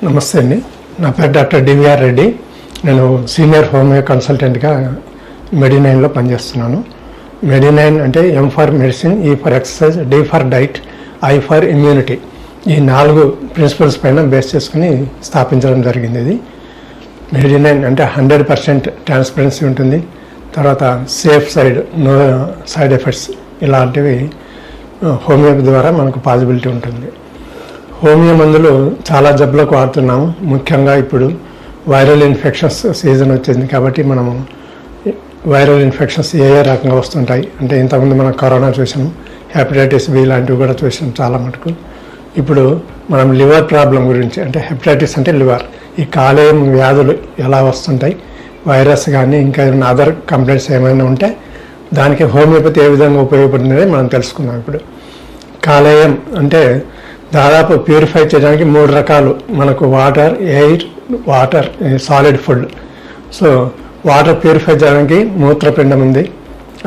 నమస్తే అండి. నా పేరు డాక్టర్ డివిఆర్ రెడ్డి. నేను సీనియర్ హోమియో కన్సల్టెంట్గా మెడినైన్లో పనిచేస్తున్నాను. మెడినైన్ అంటే M for medicine, E for exercise, D for diet, I for immunity, ఈ 4 ప్రిన్సిపల్స్ పైన బేస్ చేసుకుని స్థాపించడం జరిగింది. ఇది మెడినైన్ అంటే 100% ట్రాన్స్పరెన్సీ ఉంటుంది. తర్వాత safe side, no side effects, ఇలాంటివి హోమియో ద్వారా మనకు పాసిబిలిటీ ఉంటుంది. హోమియో మందులు చాలా జబ్బులకు వాడుతున్నాము. ముఖ్యంగా ఇప్పుడు వైరల్ ఇన్ఫెక్షన్స్ సీజన్ వచ్చింది కాబట్టి మనము వైరల్ ఇన్ఫెక్షన్స్ ఏ రకంగా వస్తుంటాయి అంటే ఇంతకుముందు మనం కరోనా చూసాము, హెపటైటిస్ బి లాంటివి కూడా చూసాం చాలా మటుకు. ఇప్పుడు మనం లివర్ ప్రాబ్లం గురించి, అంటే హెపటైటిస్ అంటే లివర్, ఈ కాలేయం వ్యాధులు ఎలా వస్తుంటాయి, వైరస్ కానీ ఇంకా ఏమైనా అదర్ కంప్లైంట్స్ ఏమైనా ఉంటే దానికి హోమియోపతి ఏ విధంగా ఉపయోగపడుతుందని మనం తెలుసుకుందాం. ఇప్పుడు కాలేయం అంటే దాదాపు ప్యూరిఫై చేయడానికి 3 రకాలు మనకు water, air, water, solid food. So water purify చేయడానికి మూత్రపిండం ఉంది,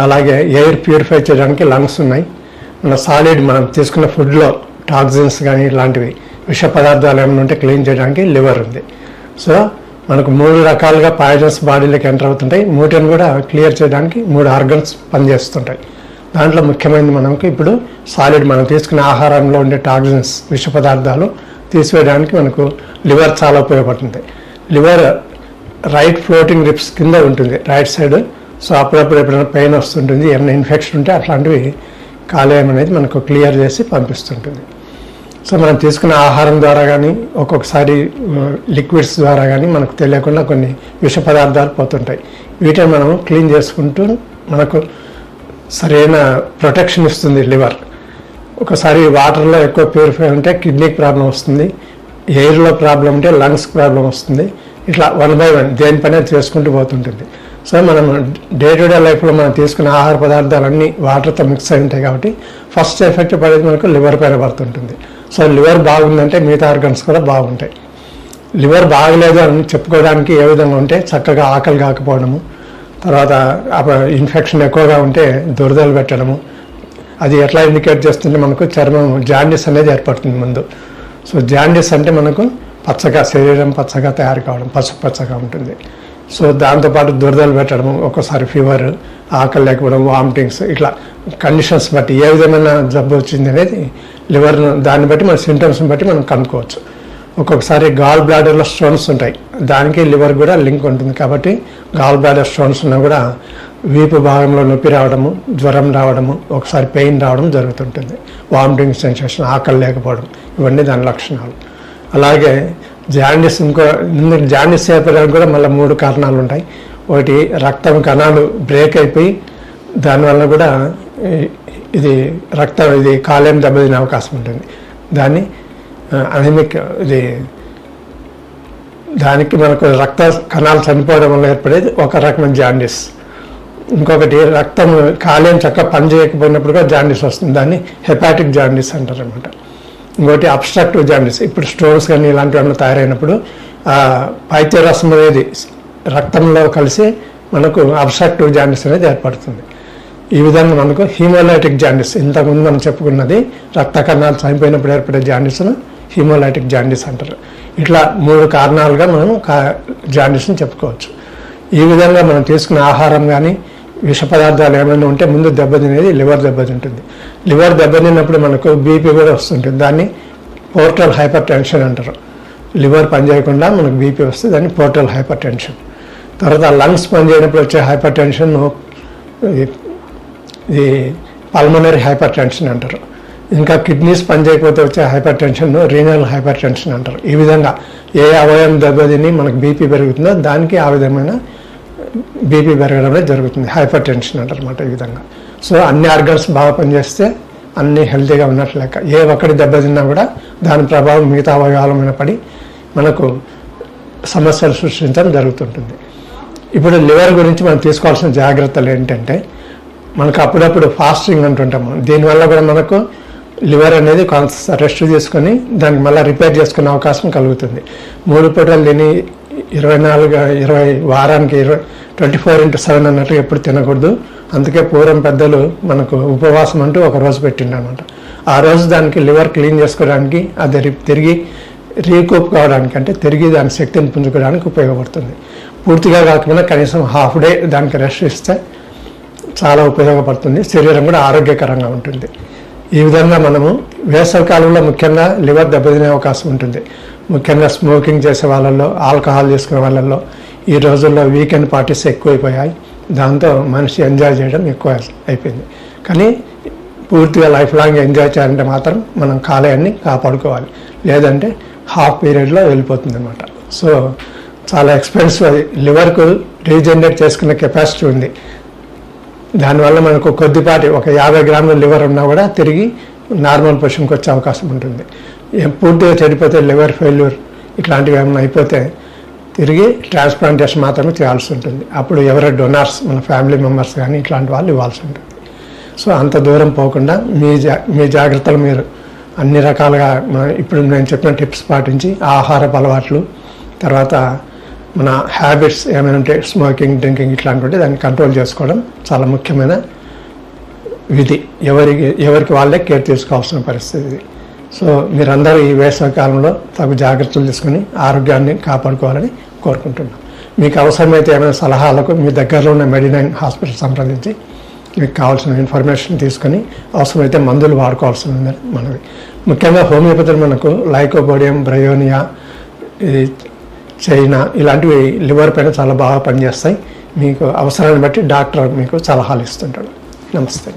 అలాగే ఎయిర్ ప్యూరిఫై చేయడానికి లంగ్స్ ఉన్నాయి, మన సాలిడ్ మనం తీసుకున్న ఫుడ్లో టాక్సిన్స్ కానీ ఇలాంటివి విష పదార్థాలు ఏమైనా ఉంటే క్లీన్ చేయడానికి లివర్ ఉంది. సో మనకు 3 రకాలుగా పాయిజన్స్ బాడీలోకి ఎంటర్ అవుతుంటాయి. 3 కూడా క్లియర్ చేయడానికి 3 ఆర్గన్స్ పనిచేస్తుంటాయి. దాంట్లో ముఖ్యమైనది మనకు ఇప్పుడు సాలిడ్, మనం తీసుకునే ఆహారంలో ఉండే టాక్సిన్స్, విష పదార్థాలు తీసివేయడానికి మనకు లివర్ చాలా ఉపయోగపడుతుంది. లివర్ రైట్ ఫ్లోటింగ్ రిప్స్ కింద ఉంటుంది, రైట్ సైడ్. సో అప్పుడప్పుడు ఎప్పుడైనా పెయిన్ వస్తుంటుంది, ఏమైనా ఇన్ఫెక్షన్ ఉంటే అట్లాంటివి కాలేయం అనేది మనకు క్లియర్ చేసి పంపిస్తుంటుంది. సో మనం తీసుకున్న ఆహారం ద్వారా కానీ ఒక్కొక్కసారి లిక్విడ్స్ ద్వారా కానీ మనకు తెలియకుండా కొన్ని విష పదార్థాలు పోతుంటాయి. వీటిని మనం క్లీన్ చేసుకుంటూ మనకు సరైన ప్రొటెక్షన్ ఇస్తుంది లివర్. ఒకసారి వాటర్లో ఎక్కువ ప్యూరిఫై ఉంటే కిడ్నీకి ప్రాబ్లం వస్తుంది, ఎయిర్లో ప్రాబ్లం ఉంటే లంగ్స్కి ప్రాబ్లం వస్తుంది. ఇట్లా 1 by 1 దేని పని చేసుకుంటూ పోతుంటుంది. సో మనం డే టు డే లైఫ్లో మనం తీసుకునే ఆహార పదార్థాలన్నీ వాటర్తో మిక్స్ అయి ఉంటాయి కాబట్టి ఫస్ట్ ఎఫెక్ట్ పడేది మనకు లివర్ పైన పడుతుంటుంది. సో లివర్ బాగుందంటే మిగతా ఆర్గన్స్ కూడా బాగుంటాయి. లివర్ బాగలేదు అని చెప్పుకోవడానికి ఏ విధంగా ఉంటే చక్కగా ఆకలి కాకపోవడము, తర్వాత ఇన్ఫెక్షన్ ఎక్కువగా ఉంటే దురదలు పెట్టడము. అది ఎట్లా ఇండికేట్ చేస్తుంటే మనకు చర్మం జాండిస్ అనేది ఏర్పడుతుంది ముందు. సో జాండిస్ అంటే మనకు పచ్చగా, శరీరం పచ్చగా తయారు కావడం, పచ్చగా ఉంటుంది. సో దాంతోపాటు దురదలు పెట్టడము, ఒక్కోసారి ఫీవర్, ఆకలి లేకపోవడం, వామిటింగ్స్, ఇట్లా కండిషన్స్ బట్టి ఏ విధమైన జబ్బు వచ్చింది అనేది లివర్ను దాన్ని బట్టి మన సింటమ్స్ని బట్టి మనం కనుక్కోవచ్చు. ఒక్కొక్కసారి గాల్ బ్లాడర్లో స్టోన్స్ ఉంటాయి, దానికి లివర్ కూడా లింక్ ఉంటుంది. కాబట్టి గాల్ బ్లాడర్ స్టోన్స్ ఉన్నా కూడా వీపు భాగంలో నొప్పి రావడము, జ్వరం రావడము, ఒకసారి పెయిన్ రావడం జరుగుతుంటుంది, వామిటింగ్ సెన్సేషన్, ఆకలి లేకపోవడం, ఇవన్నీ దాని లక్షణాలు. అలాగే జాండిస్, జాండిస్ ఏర్పడడానికి కూడా మళ్ళీ 3 కారణాలు ఉంటాయి. ఒకటి రక్తం కణాలు బ్రేక్ అయిపోయి దానివల్ల కూడా ఇది కాలేయం దెబ్బతినే అవకాశం ఉంటుంది. దాన్ని అనమిక్, దానికి మనకు రక్త కణాలు చనిపోవడం వల్ల ఏర్పడేది ఒక రకమైన జాండిస్. ఇంకొకటి రక్తం కాలేయం చక్కగా పనిచేయకపోయినప్పుడు కూడా జాండిస్ వస్తుంది, దాన్ని హెపాటిక్ జాండిస్ అంటారు అనమాట. ఇంకోటి అబ్స్ట్రక్టివ్ జాండిస్, ఇప్పుడు స్టోన్స్ కానీ ఇలాంటివన్నీ తయారైనప్పుడు పైత్యరసం అనేది రక్తంలో కలిసి మనకు అబ్స్ట్రక్టివ్ జాండిస్ అనేది ఏర్పడుతుంది. ఈ విధంగా మనకు హీమోలైటిక్ జాండిస్, ఇంతకుముందు మనం చెప్పుకున్నది రక్త కణాలు చనిపోయినప్పుడు ఏర్పడే జాండిస్ను హీమోలైటిక్ జాండిస్ అంటారు. ఇట్లా 3 కారణాలుగా మనం జాండిస్ని చెప్పుకోవచ్చు. ఈ విధంగా మనం తీసుకున్న ఆహారం కానీ విష పదార్థాలు ఏమైనా ఉంటే ముందు దెబ్బతినేది లివర్ దెబ్బతింటుంది. లివర్ దెబ్బతిన్నప్పుడు మనకు బీపీ కూడా వస్తుంటుంది, దాన్ని పోర్టల్ హైపర్ టెన్షన్ అంటారు. లివర్ పనిచేయకుండా మనకు బీపీ వస్తే దాన్ని పోర్టల్ హైపర్ టెన్షన్. తర్వాత లంగ్స్ పనిచేయనప్పుడు వచ్చే హైపర్ టెన్షన్ ఇది పల్మనరీ హైపర్ టెన్షన్ అంటారు. ఇంకా కిడ్నీస్ పనిచేయకపోతే వచ్చే hyper tension renal hyper tension అంటారు. ఈ విధంగా ఏ అవయవం దెబ్బతిని మనకు బీపీ పెరుగుతుందో దానికి ఆ విధమైన బీపీ పెరగడమే జరుగుతుంది, హైపర్ టెన్షన్ అంటారు అన్నమాట. ఈ విధంగా సో అన్ని ఆర్గన్స్ బాగా పనిచేస్తే అన్నీ హెల్తీగా ఉన్నట్లు లెక్క. ఏ ఒక్కటి దెబ్బతిన్నా కూడా దాని ప్రభావం మిగతా అవయవాల మీద పడి మనకు సమస్యలు సృష్టించడం జరుగుతుంటుంది. ఇప్పుడు లివర్ గురించి మనం తీసుకోవాల్సిన జాగ్రత్తలు ఏంటంటే, మనకు అప్పుడప్పుడు ఫాస్టింగ్ అంటుంటాము. దీనివల్ల కూడా మనకు లివర్ అనేది కొంత రెస్ట్ తీసుకొని దానికి మళ్ళీ రిపేర్ చేసుకునే అవకాశం కలుగుతుంది. 3 పూటలు తిని 20 వారానికి 24/7 అన్నట్టు ఎప్పుడు తినకూడదు. అందుకే పూర్వం పెద్దలు మనకు ఉపవాసం అంటూ ఒక రోజు పెట్టిండు అనమాట. ఆ రోజు దానికి లివర్ క్లీన్ చేసుకోవడానికి అది తిరిగి రీకూప్ కావడానికి అంటే తిరిగి దాని శక్తిని పుంజుకోవడానికి ఉపయోగపడుతుంది. పూర్తిగా కాకపోయినా కనీసం హాఫ్ డే దానికి రెస్ట్ ఇస్తే చాలా ఉపయోగపడుతుంది. శరీరం కూడా ఆరోగ్యకరంగా ఉంటుంది. ఈ విధంగా మనము వేసవికాలంలో ముఖ్యంగా లివర్ దెబ్బతినే అవకాశం ఉంటుంది. ముఖ్యంగా స్మోకింగ్ చేసే వాళ్ళల్లో, ఆల్కహాల్ చేసుకునే వాళ్ళల్లో ఈ రోజుల్లో వీకెండ్ పార్టీస్ ఎక్కువైపోయాయి. దాంతో మనిషి ఎంజాయ్ చేయడం ఎక్కువ అయిపోయింది. కానీ పూర్తిగా లైఫ్ లాంగ్ ఎంజాయ్ చేయాలంటే మాత్రం మనం కాలేయాన్ని కాపాడుకోవాలి, లేదంటే హాఫ్ పీరియడ్లో వెళ్ళిపోతుంది అనమాట. సో చాలా ఎక్స్పెన్సివ్. అది లివర్కు రీజనరేట్ చేసుకునే కెపాసిటీ ఉంది. దానివల్ల మనకు కొద్దిపాటి ఒక 50 గ్రాముల లివర్ ఉన్నా కూడా తిరిగి నార్మల్ పొజిషన్కి వచ్చే అవకాశం ఉంటుంది. పూర్తిగా చెడిపోతే లివర్ ఫెయిల్యూర్ ఇట్లాంటివి ఏమైనా అయిపోతే తిరిగి ట్రాన్స్ప్లాంటేషన్ మాత్రమే చేయాల్సి ఉంటుంది. అప్పుడు ఎవరైనా డొనార్స్, మన ఫ్యామిలీ మెంబర్స్ కానీ ఇట్లాంటి వాళ్ళు ఇవ్వాల్సి ఉంటుంది. సో అంత దూరం పోకుండా మీ జాగ్రత్తలు మీరు అన్ని రకాలుగా ఇప్పుడు నేను చెప్పిన టిప్స్ పాటించి ఆహారపు అలవాట్లు, తర్వాత మన హ్యాబిట్స్ ఏమైనా ఉంటే స్మోకింగ్, డ్రింకింగ్ ఇట్లాంటివి దాన్ని కంట్రోల్ చేసుకోవడం చాలా ముఖ్యమైన విధి. ఎవరికి వాళ్ళే కేర్ తీసుకోవాల్సిన పరిస్థితి. సో మీరందరూ ఈ వేసవికాలంలో తగు జాగ్రత్తలు తీసుకుని ఆరోగ్యాన్ని కాపాడుకోవాలని కోరుకుంటున్నాం. మీకు అవసరమైతే ఏమైనా సలహాలకు మీ దగ్గరలో ఉన్న మెడినైన్ హాస్పిటల్ సంప్రదించి మీకు కావాల్సిన ఇన్ఫర్మేషన్ తీసుకొని అవసరమైతే మందులు వాడుకోవాల్సి ఉందని మనవి. ముఖ్యంగా హోమియోపతిలో మనకు లైకోపోడియం, బ్రయోనియా, చైనా ఇలాంటివి లివర్ పైన చాలా బాగా పనిచేస్తాయి. మీకు అవసరాన్ని బట్టి డాక్టర్ మీకు సలహాలు ఇస్తుంటాడు. నమస్తే.